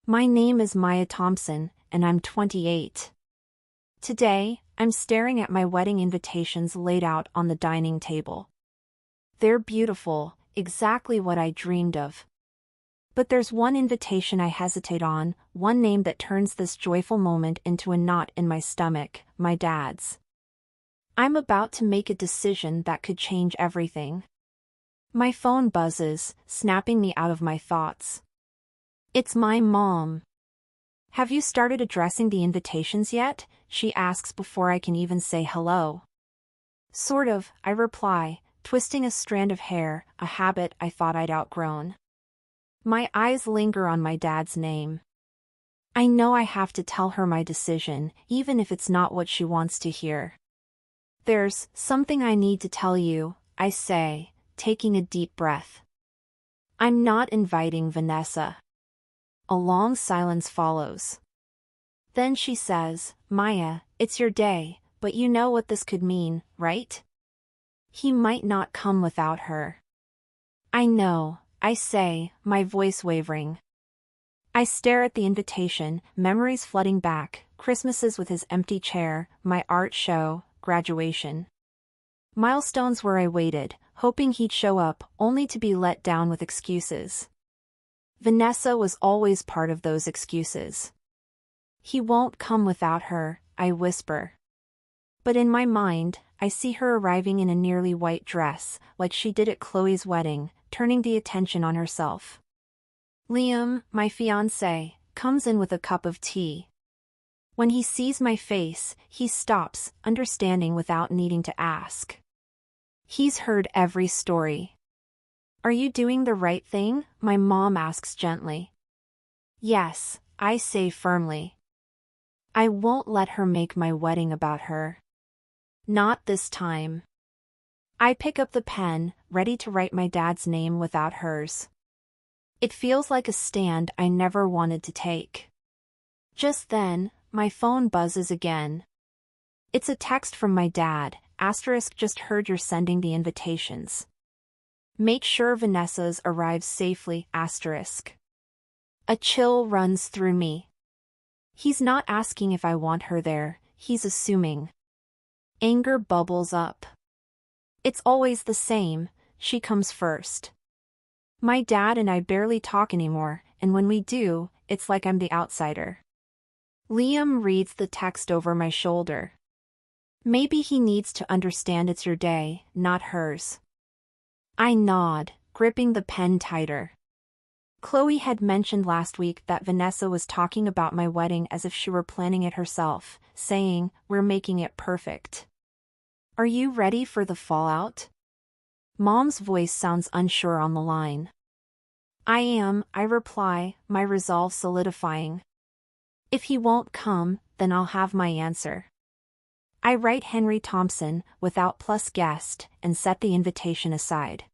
My name is Maya Thompson, and I'm 28. Today, I'm staring at my wedding invitations laid out on the dining table. They're beautiful, exactly what I dreamed of. But there's one invitation I hesitate on, one name that turns this joyful moment into a knot in my stomach, my dad's. I'm about to make a decision that could change everything. My phone buzzes, snapping me out of my thoughts. It's my mom. "Have you started addressing the invitations yet?" she asks before I can even say hello. "Sort of," I reply, twisting a strand of hair, a habit I thought I'd outgrown. My eyes linger on my dad's name. I know I have to tell her my decision, even if it's not what she wants to hear. "There's something I need to tell you," I say, taking a deep breath. "I'm not inviting Vanessa." A long silence follows. Then she says, "Maya, it's your day, but you know what this could mean, right? He might not come without her." "I know," I say, my voice wavering. I stare at the invitation, memories flooding back, Christmases with his empty chair, my art show, graduation. Milestones where I waited, hoping he'd show up, only to be let down with excuses. Vanessa was always part of those excuses. "He won't come without her," I whisper. But in my mind, I see her arriving in a nearly white dress, like she did at Chloe's wedding, turning the attention on herself. Liam, my fiancé, comes in with a cup of tea. When he sees my face, he stops, understanding without needing to ask. He's heard every story. "Are you doing the right thing?" my mom asks gently. "Yes," I say firmly. I won't let her make my wedding about her. Not this time. I pick up the pen, ready to write my dad's name without hers. It feels like a stand I never wanted to take. Just then, my phone buzzes again. It's a text from my dad, *, "Just heard you're sending the invitations. Make sure Vanessa's arrives safely, *. A chill runs through me. He's not asking if I want her there, he's assuming. Anger bubbles up. It's always the same, she comes first. My dad and I barely talk anymore, and when we do, it's like I'm the outsider. Liam reads the text over my shoulder. Maybe he needs to understand it's your day, not hers. I nod, gripping the pen tighter. Chloe had mentioned last week that Vanessa was talking about my wedding as if she were planning it herself, saying, "We're making it perfect." "Are you ready for the fallout?" Mom's voice sounds unsure on the line. "I am," I reply, my resolve solidifying. "If he won't come, then I'll have my answer." I write Henry Thompson, without plus guest, and set the invitation aside.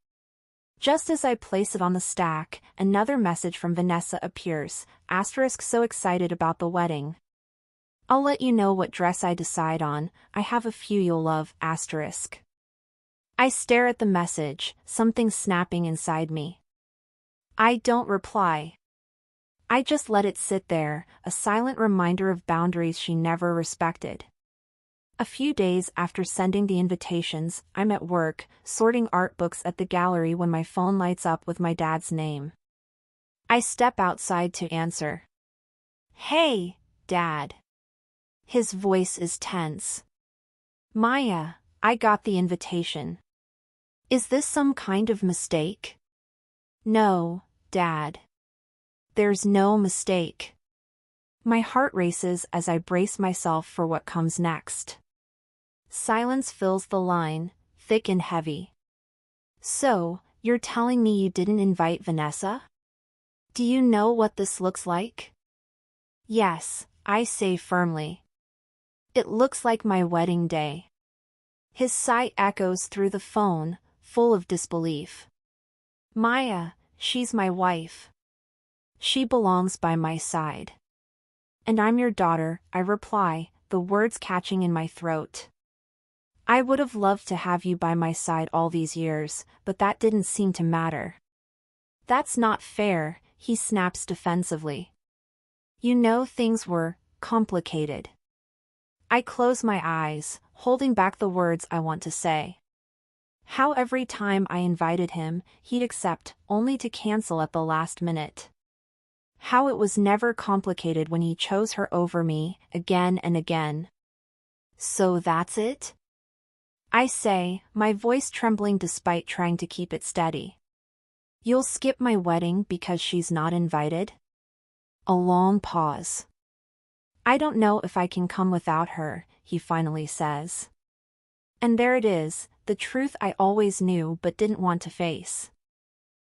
Just as I place it on the stack, another message from Vanessa appears, *, "So excited about the wedding. I'll let you know what dress I decide on, I have a few you'll love, *. I stare at the message, something snapping inside me. I don't reply. I just let it sit there, a silent reminder of boundaries she never respected. A few days after sending the invitations, I'm at work, sorting art books at the gallery when my phone lights up with my dad's name. I step outside to answer. "Hey, Dad." His voice is tense. "Maya, I got the invitation. Is this some kind of mistake?" "No, Dad. There's no mistake." My heart races as I brace myself for what comes next. Silence fills the line, thick and heavy. "So, you're telling me you didn't invite Vanessa? Do you know what this looks like?" "Yes," I say firmly. "It looks like my wedding day." His sigh echoes through the phone, full of disbelief. "Maya, she's my wife. She belongs by my side." "And I'm your daughter," I reply, the words catching in my throat. "I would have loved to have you by my side all these years, but that didn't seem to matter." "That's not fair," he snaps defensively. You know, things were complicated. I close my eyes, holding back the words I want to say. How every time I invited him, he'd accept, only to cancel at the last minute. How it was never complicated when he chose her over me, again and again. So that's it? I say, my voice trembling despite trying to keep it steady. You'll skip my wedding because she's not invited? A long pause. I don't know if I can come without her, he finally says. And there it is, the truth I always knew but didn't want to face.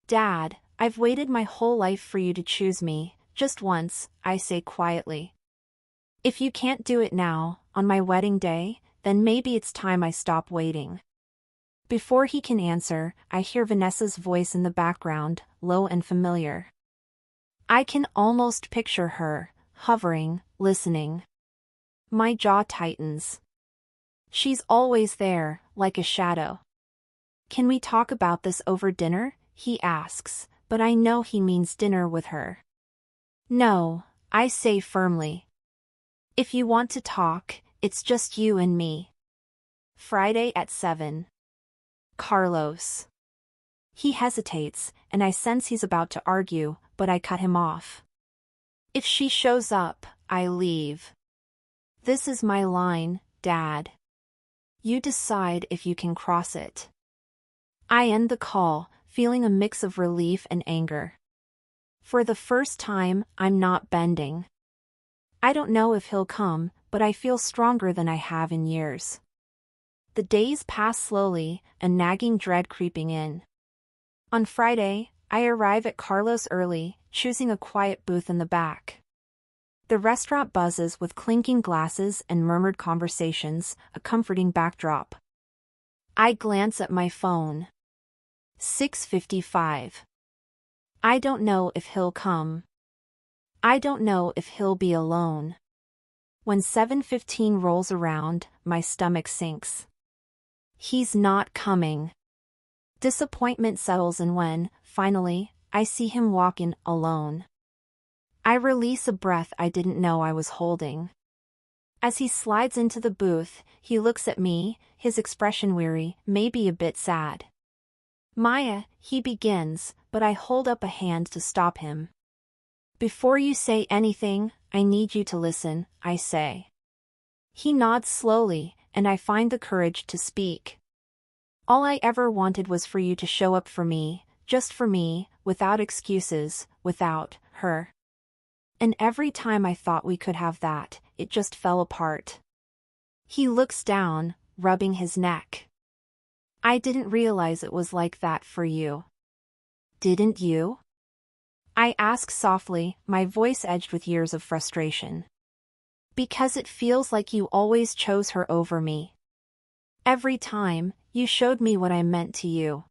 Dad, I've waited my whole life for you to choose me, just once, I say quietly. If you can't do it now, on my wedding day, then maybe it's time I stop waiting. Before he can answer, I hear Vanessa's voice in the background, low and familiar. I can almost picture her, hovering, listening. My jaw tightens. She's always there, like a shadow. Can we talk about this over dinner? He asks, but I know he means dinner with her. No, I say firmly. If you want to talk, it's just you and me. Friday at 7. Carlos. He hesitates, and I sense he's about to argue, but I cut him off. If she shows up, I leave. This is my line, Dad. You decide if you can cross it. I end the call, feeling a mix of relief and anger. For the first time, I'm not bending. I don't know if he'll come, but I feel stronger than I have in years. The days pass slowly, a nagging dread creeping in. On Friday, I arrive at Carlos early, choosing a quiet booth in the back. The restaurant buzzes with clinking glasses and murmured conversations, a comforting backdrop. I glance at my phone. 6:55. I don't know if he'll come. I don't know if he'll be alone. When 7:15 rolls around, my stomach sinks. He's not coming. Disappointment settles in when, finally, I see him walk in alone. I release a breath I didn't know I was holding. As he slides into the booth, he looks at me, his expression weary, maybe a bit sad. Maya, he begins, but I hold up a hand to stop him. Before you say anything, I need you to listen, I say. He nods slowly, and I find the courage to speak. All I ever wanted was for you to show up for me, just for me, without excuses, without her. And every time I thought we could have that, it just fell apart. He looks down, rubbing his neck. I didn't realize it was like that for you. Didn't you? I ask softly, my voice edged with years of frustration. Because it feels like you always chose her over me. Every time, you showed me what I meant to you.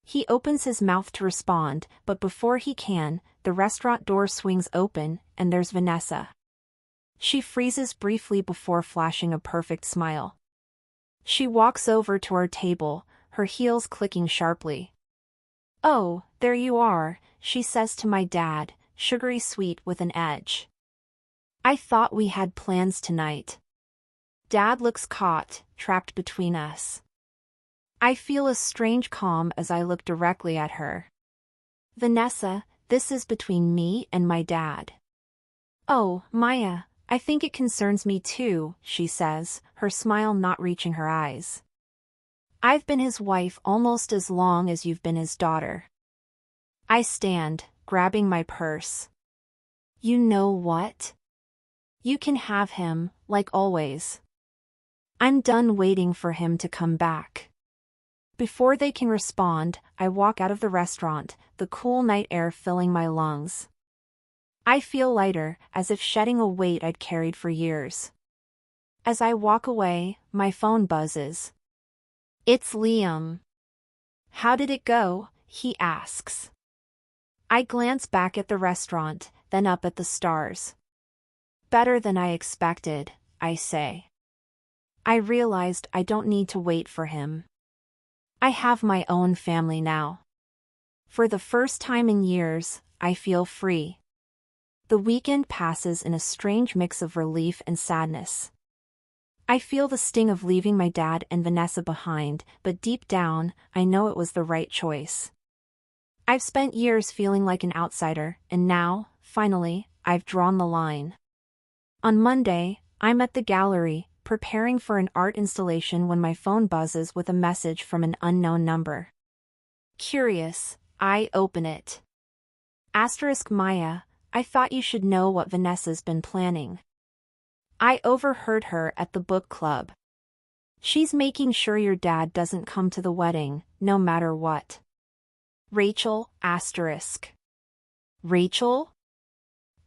He opens his mouth to respond, but before he can, the restaurant door swings open, and there's Vanessa. She freezes briefly before flashing a perfect smile. She walks over to our table, her heels clicking sharply. Oh, there you are, she says to my dad, sugary sweet with an edge. I thought we had plans tonight. Dad looks caught, trapped between us. I feel a strange calm as I look directly at her. Vanessa, this is between me and my dad. Oh, Maya, I think it concerns me too, she says, her smile not reaching her eyes. I've been his wife almost as long as you've been his daughter. I stand, grabbing my purse. You know what? You can have him, like always. I'm done waiting for him to come back. Before they can respond, I walk out of the restaurant, the cool night air filling my lungs. I feel lighter, as if shedding a weight I'd carried for years. As I walk away, my phone buzzes. It's Liam. How did it go? He asks. I glance back at the restaurant, then up at the stars. Better than I expected, I say. I realized I don't need to wait for him. I have my own family now. For the first time in years, I feel free. The weekend passes in a strange mix of relief and sadness. I feel the sting of leaving my dad and Vanessa behind, but deep down, I know it was the right choice. I've spent years feeling like an outsider, and now, finally, I've drawn the line. On Monday, I'm at the gallery, preparing for an art installation when my phone buzzes with a message from an unknown number. Curious, I open it. Maya, I thought you should know what Vanessa's been planning. I overheard her at the book club. She's making sure your dad doesn't come to the wedding, no matter what. Rachel, Rachel?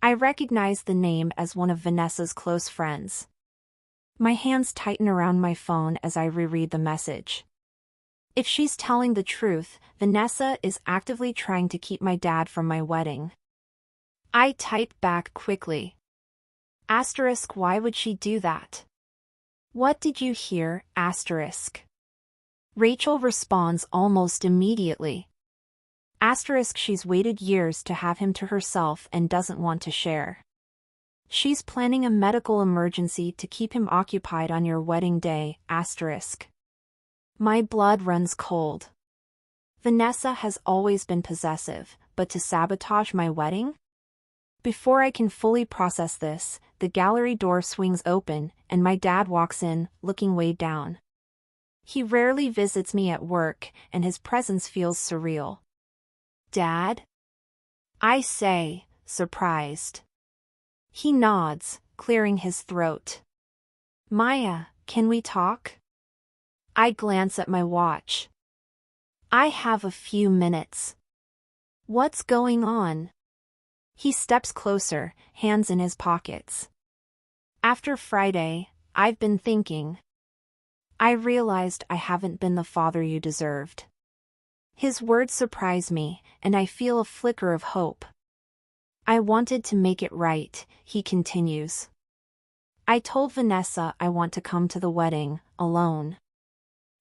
I recognize the name as one of Vanessa's close friends. My hands tighten around my phone as I reread the message. If she's telling the truth, Vanessa is actively trying to keep my dad from my wedding. I type back quickly. Why would she do that? What did you hear? Rachel responds almost immediately. She's waited years to have him to herself and doesn't want to share. She's planning a medical emergency to keep him occupied on your wedding day. My blood runs cold. Vanessa has always been possessive, but to sabotage my wedding? Before I can fully process this, the gallery door swings open, and my dad walks in, looking weighed down. He rarely visits me at work, and his presence feels surreal. Dad? I say, surprised. He nods, clearing his throat. Maya, can we talk? I glance at my watch. I have a few minutes. What's going on? He steps closer, hands in his pockets. After Friday, I've been thinking. I realized I haven't been the father you deserved. His words surprise me, and I feel a flicker of hope. I wanted to make it right, he continues. I told Vanessa I want to come to the wedding, alone.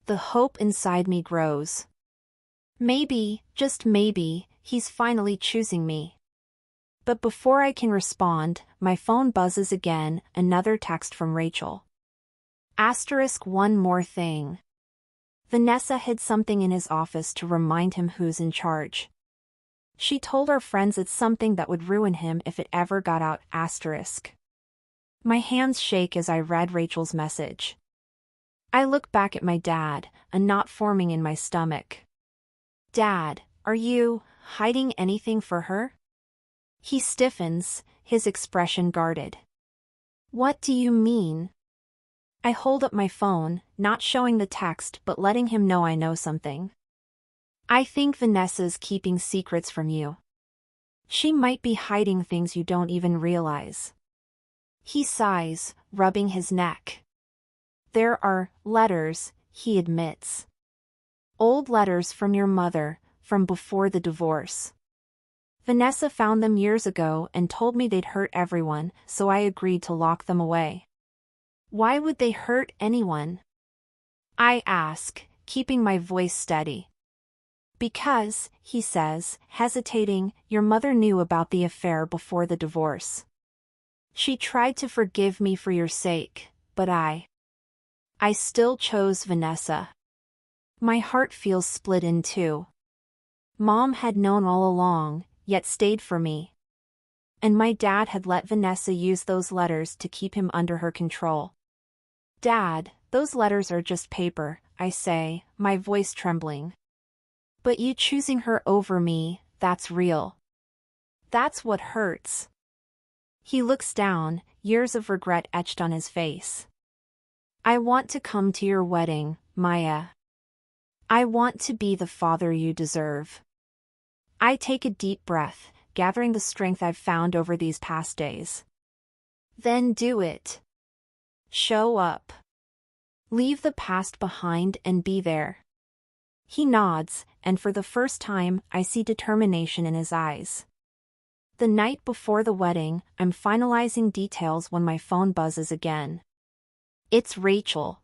The hope inside me grows. Maybe, just maybe, he's finally choosing me. But before I can respond, my phone buzzes again, another text from Rachel. One more thing. Vanessa hid something in his office to remind him who's in charge. She told our friends it's something that would ruin him if it ever got out. My hands shake as I read Rachel's message. I look back at my dad, a knot forming in my stomach. Dad, are you hiding anything for her? He stiffens, his expression guarded. What do you mean? I hold up my phone, not showing the text but letting him know I know something. I think Vanessa's keeping secrets from you. She might be hiding things you don't even realize. He sighs, rubbing his neck. There are letters, he admits. Old letters from your mother, from before the divorce. Vanessa found them years ago and told me they'd hurt everyone, so I agreed to lock them away. Why would they hurt anyone? I ask, keeping my voice steady. Because, he says, hesitating, your mother knew about the affair before the divorce. She tried to forgive me for your sake, but I still chose Vanessa. My heart feels split in two. Mom had known all along, yet stayed for me. And my dad had let Vanessa use those letters to keep him under her control. Dad, those letters are just paper, I say, my voice trembling. But you choosing her over me, that's real. That's what hurts. He looks down, years of regret etched on his face. I want to come to your wedding, Maya. I want to be the father you deserve. I take a deep breath, gathering the strength I've found over these past days. Then do it. Show up. Leave the past behind and be there. He nods, and for the first time, I see determination in his eyes. The night before the wedding, I'm finalizing details when my phone buzzes again. It's Rachel.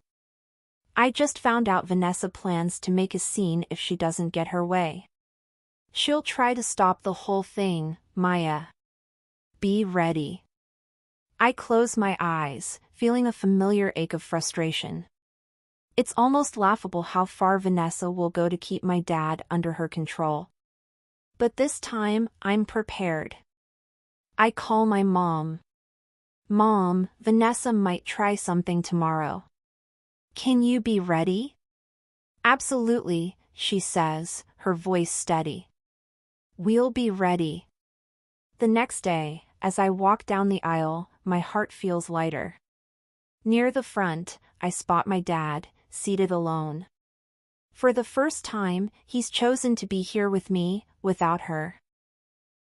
I just found out Vanessa plans to make a scene if she doesn't get her way. She'll try to stop the whole thing, Maya. be ready. I close my eyes, feeling a familiar ache of frustration. It's almost laughable how far Vanessa will go to keep my dad under her control. But this time, I'm prepared. I call my mom. Mom, Vanessa might try something tomorrow. Can you be ready? Absolutely, she says, her voice steady. We'll be ready. The next day, as I walk down the aisle, my heart feels lighter. Near the front, I spot my dad, seated alone. For the first time, he's chosen to be here with me, without her.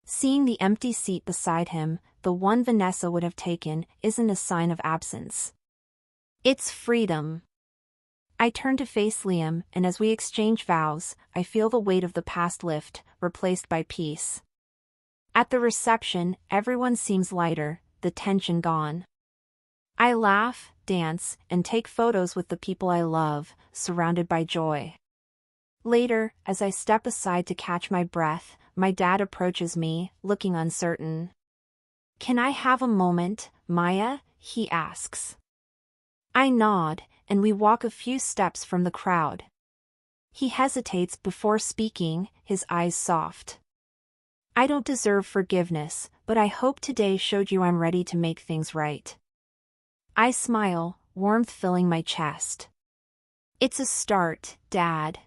Seeing the empty seat beside him, the one Vanessa would have taken, isn't a sign of absence. It's freedom. I turn to face Liam, and as we exchange vows, I feel the weight of the past lift, replaced by peace. At the reception, everyone seems lighter, the tension gone. I laugh, dance, and take photos with the people I love, surrounded by joy. Later, as I step aside to catch my breath, my dad approaches me, looking uncertain. Can I have a moment, Maya? He asks. I nod, and we walk a few steps from the crowd. He hesitates before speaking, his eyes soft. I don't deserve forgiveness, but I hope today showed you I'm ready to make things right. I smile, warmth filling my chest. It's a start, Dad.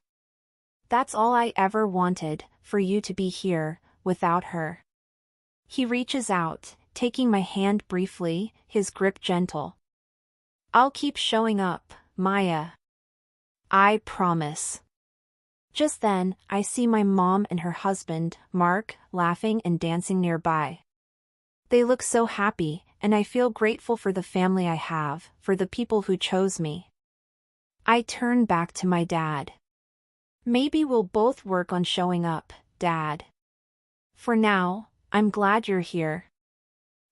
That's all I ever wanted, for you to be here, without her. He reaches out, taking my hand briefly, his grip gentle. I'll keep showing up, Maya. I promise. Just then, I see my mom and her husband, Mark, laughing and dancing nearby. They look so happy, and I feel grateful for the family I have, for the people who chose me. I turn back to my dad. Maybe we'll both work on showing up, Dad. For now, I'm glad you're here.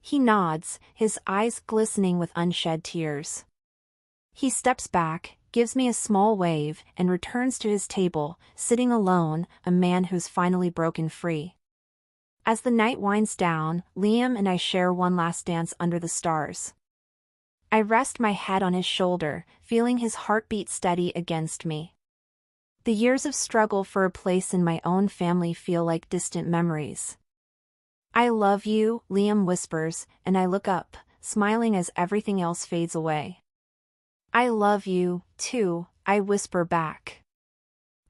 He nods, his eyes glistening with unshed tears. He steps back, gives me a small wave, and returns to his table, sitting alone, a man who's finally broken free. As the night winds down, Liam and I share one last dance under the stars. I rest my head on his shoulder, feeling his heartbeat steady against me. The years of struggle for a place in my own family feel like distant memories. I love you, Liam whispers, and I look up, smiling as everything else fades away. I love you, too, I whisper back.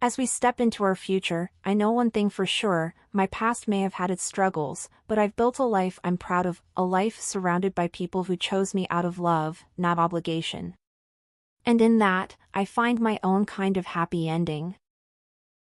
As we step into our future, I know one thing for sure, my past may have had its struggles, but I've built a life I'm proud of, a life surrounded by people who chose me out of love, not obligation. And in that, I find my own kind of happy ending.